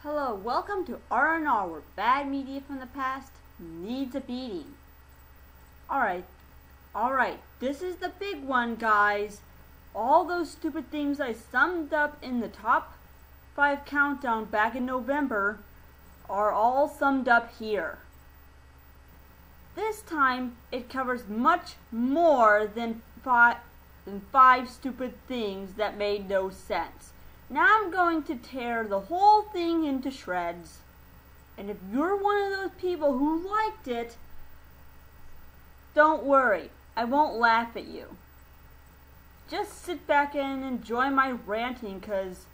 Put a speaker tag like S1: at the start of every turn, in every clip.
S1: Hello, welcome to R&R, where bad media from the past needs a beating. Alright, this is the big one, guys. All those stupid things I summed up in the top 5 countdown back in November are all summed up here. This time, it covers much more than five stupid things that made no sense. Now I'm going to tear the whole thing into shreds. And if you're one of those people who liked it, don't worry, I won't laugh at you. Just sit back and enjoy my ranting, because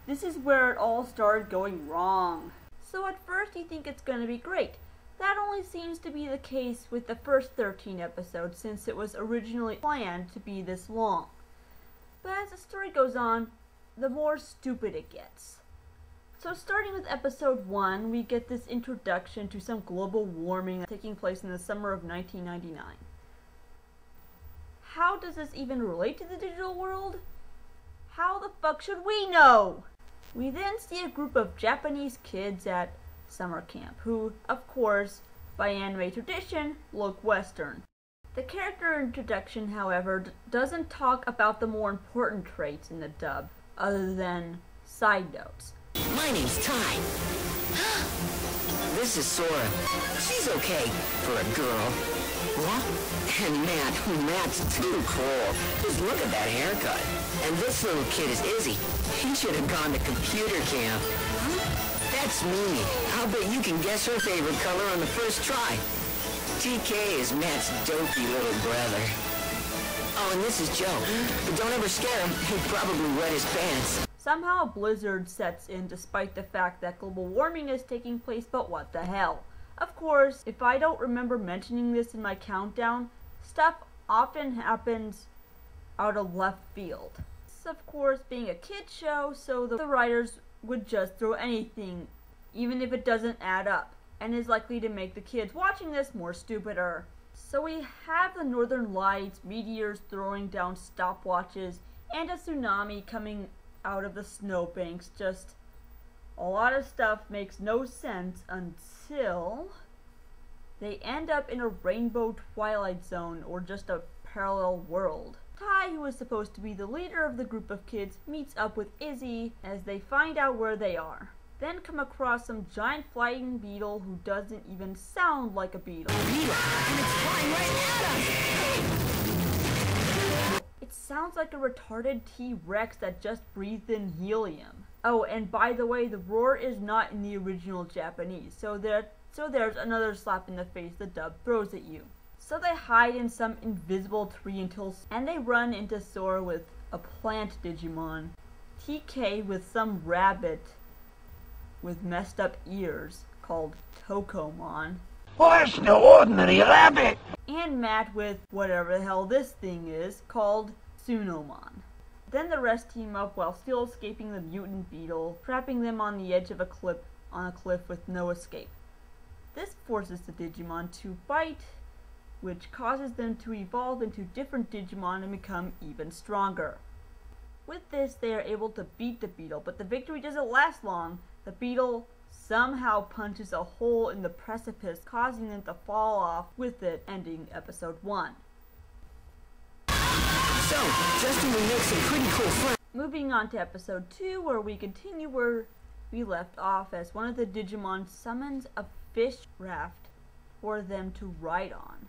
S1: this is where it all started going wrong. So at first you think it's going to be great. That only seems to be the case with the first 13 episodes, since it was originally planned to be this long. But as the story goes on, the more stupid it gets. So starting with episode 1, we get this introduction to some global warming taking place in the summer of 1999. How does this even relate to the digital world? How the fuck should we know? We then see a group of Japanese kids at summer camp, who, of course, by anime tradition, look Western. The character introduction, however, doesn't talk about the more important traits in the dub, other than side notes.
S2: My name's Ty. This is Sora. She's okay for a girl. What? And Matt's too cool. Just look at that haircut. And this little kid is Izzy. He should have gone to computer camp. That's me. I'll bet you can guess her favorite color on the first try. TK is Matt's dopey little brother. Oh, and this is Joe. But don't ever scare him. He'd probably wet his pants.
S1: Somehow a blizzard sets in despite the fact that global warming is taking place, but what the hell? Of course, if I don't remember mentioning this in my countdown, stuff often happens out of left field. This, of course, being a kid's show, so the writers would just throw anything, even if it doesn't add up, and is likely to make the kids watching this more stupider. So we have the northern lights, meteors throwing down stopwatches, and a tsunami coming out of the snowbanks. Just a lot of stuff makes no sense until they end up in a rainbow twilight zone, or just a parallel world. Ty, who is supposed to be the leader of the group of kids, meets up with Izzy as they find out where they are. Then come across some giant flying beetle who doesn't even sound like a beetle.
S2: Beetle, and it's flying right at us!
S1: It sounds like a retarded T-Rex that just breathed in helium. Oh, and by the way, the roar is not in the original Japanese, so there's another slap in the face the dub throws at you. So they hide in some invisible tree and they run into Sora with a plant Digimon, TK with some rabbit with messed up ears called Tokomon.
S3: Oh, that's no ordinary rabbit!
S1: And Matt with whatever the hell this thing is called Tsunomon. Then the rest team up while still escaping the mutant beetle, trapping them on the edge of a cliff with no escape. This forces the Digimon to fight, which causes them to evolve into different Digimon and become even stronger. With this, they are able to beat the beetle, but the victory doesn't last long. The beetle somehow punches a hole in the precipice, causing them to fall off, with it ending episode 1.
S2: So, Justin will make some pretty cool friends.
S1: Moving on to episode 2, where we continue where we left off, as one of the Digimon summons a fish raft for them to ride on.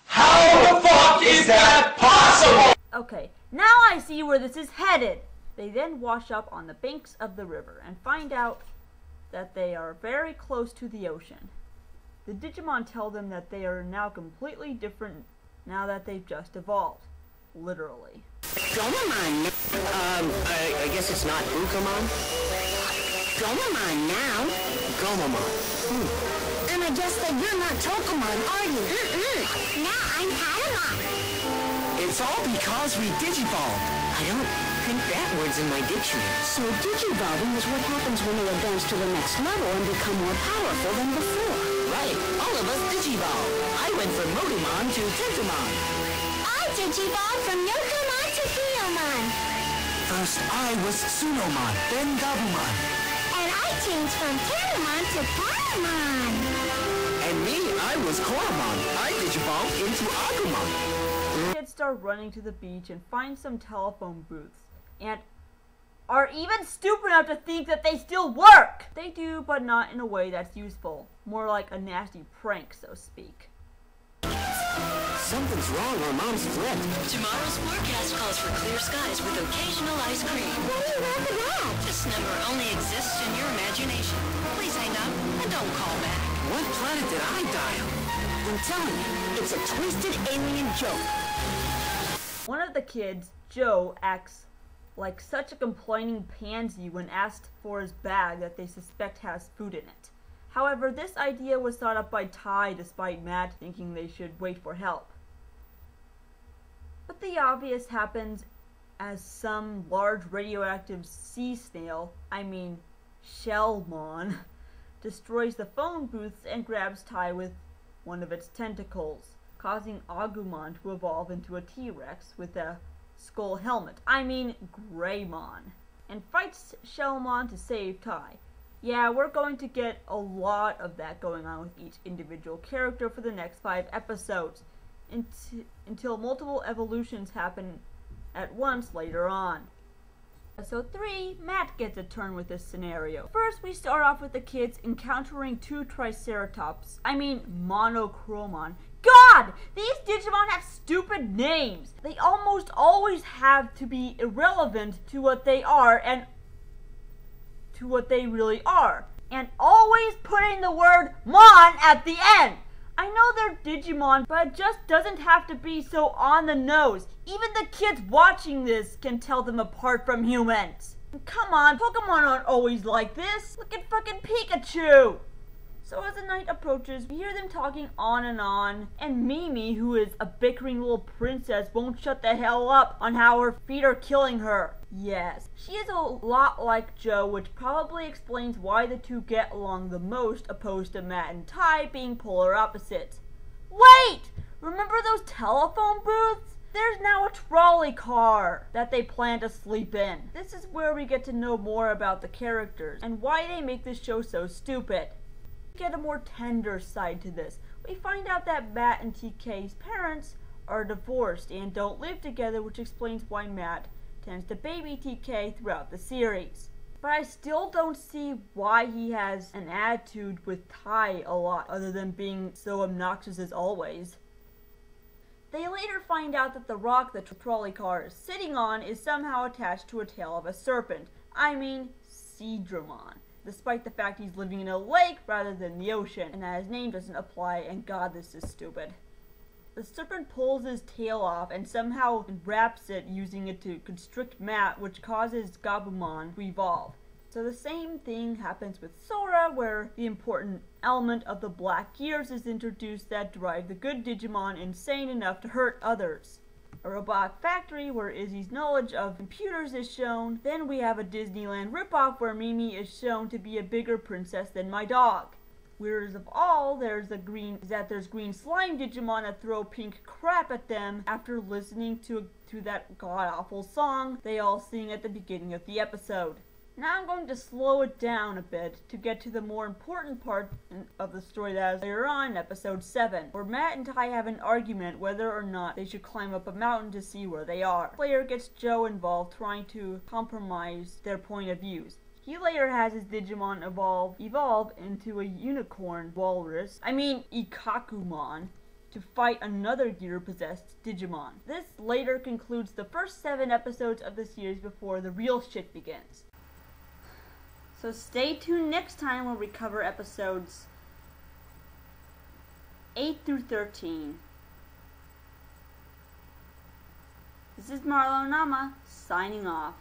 S3: How the fuck is that possible?
S1: Okay, now I see where this is headed. They then wash up on the banks of the river and find out that they are very close to the ocean. The Digimon tell them that they are now completely different now that they've just evolved. Literally.
S2: Gomamon. I guess it's not Ukamon. Gomamon now. Gomamon. And I guess that you're not Tokomon, are you?
S4: No, I'm Patamon.
S2: It's all because we digivolved. I don't think that word's in my dictionary.
S4: So digivolving is what happens when they advance to the next level and become more powerful than before.
S2: Right, all of us digivolve. I went from Motomon to Tentomon.
S4: I digivolved from Yokomon to Theomon.
S2: From
S5: First, I was Tsunomon, then Gabumon.
S4: And I changed from Tennomon to Paramon.
S2: And me, I was Koromon. I digivolved into Agumon.
S1: Kids start running to the beach and find some telephone booths, and are even stupid enough to think that they still work! They do, but not in a way that's useful. More like a nasty prank, so to speak.
S2: Something's wrong. Our mom's flipped.
S6: Tomorrow's forecast calls for clear skies with occasional ice cream.
S4: What do you want for that?
S6: This number only exists in your imagination. Please hang up and don't call back.
S2: What planet did I dial?
S4: I'm telling you, it's a twisted alien joke.
S1: One of the kids, Joe, acts like such a complaining pansy when asked for his bag that they suspect has food in it. However, this idea was thought up by Ty despite Matt thinking they should wait for help. But the obvious happens as some large radioactive sea snail, Shellmon, destroys the phone booths and grabs Ty with one of its tentacles, causing Agumon to evolve into a T-Rex with a skull helmet, Greymon, and fights Shellmon to save Ty. Yeah, we're going to get a lot of that going on with each individual character for the next 5 episodes, until multiple evolutions happen at once later on. Episode 3, Matt gets a turn with this scenario. First, we start off with the kids encountering 2 Triceratops, Monochromon. God! These Digimon have stupid names! They almost always have to be irrelevant to what they are and to what they really are. And always putting the word Mon at the end! I know they're Digimon, but it just doesn't have to be so on the nose. Even the kids watching this can tell them apart from humans. Come on, Pokemon aren't always like this. Look at fucking Pikachu! So as the night approaches, we hear them talking on, and Mimi, who is a bickering little princess, won't shut the hell up on how her feet are killing her. Yes, she is a lot like Joe, which probably explains why the two get along the most, opposed to Matt and Ty being polar opposites. Wait! Remember those telephone booths? There's now a trolley car that they plan to sleep in. This is where we get to know more about the characters and why they make this show so stupid. We get a more tender side to this. We find out that Matt and TK's parents are divorced and don't live together, which explains why Matt tends to baby TK throughout the series. But I still don't see why he has an attitude with Ty a lot, other than being so obnoxious as always. They later find out that the rock the trolley car is sitting on is somehow attached to a tail of a serpent. Seadramon. Despite the fact he's living in a lake rather than the ocean, and that his name doesn't apply, and God, this is stupid. The serpent pulls his tail off and somehow wraps it, using it to constrict Matt, which causes Gabumon to evolve. So the same thing happens with Sora, where the important element of the black gears is introduced that drive the good Digimon insane enough to hurt others. A robot factory where Izzy's knowledge of computers is shown. Then we have a Disneyland ripoff where Mimi is shown to be a bigger princess than my dog. Weirdest of all, there's green slime Digimon that throw pink crap at them after listening to that god-awful song they all sing at the beginning of the episode. Now I'm going to slow it down a bit to get to the more important part of the story that is later on in episode 7, where Matt and Ty have an argument whether or not they should climb up a mountain to see where they are. Player gets Joe involved, trying to compromise their point of views. He later has his Digimon evolve into a unicorn walrus, Ikakumon, to fight another gear-possessed Digimon. This later concludes the first 7 episodes of the series before the real shit begins. So stay tuned next time when we cover episodes 8 through 13. This is Marlo Nama, signing off.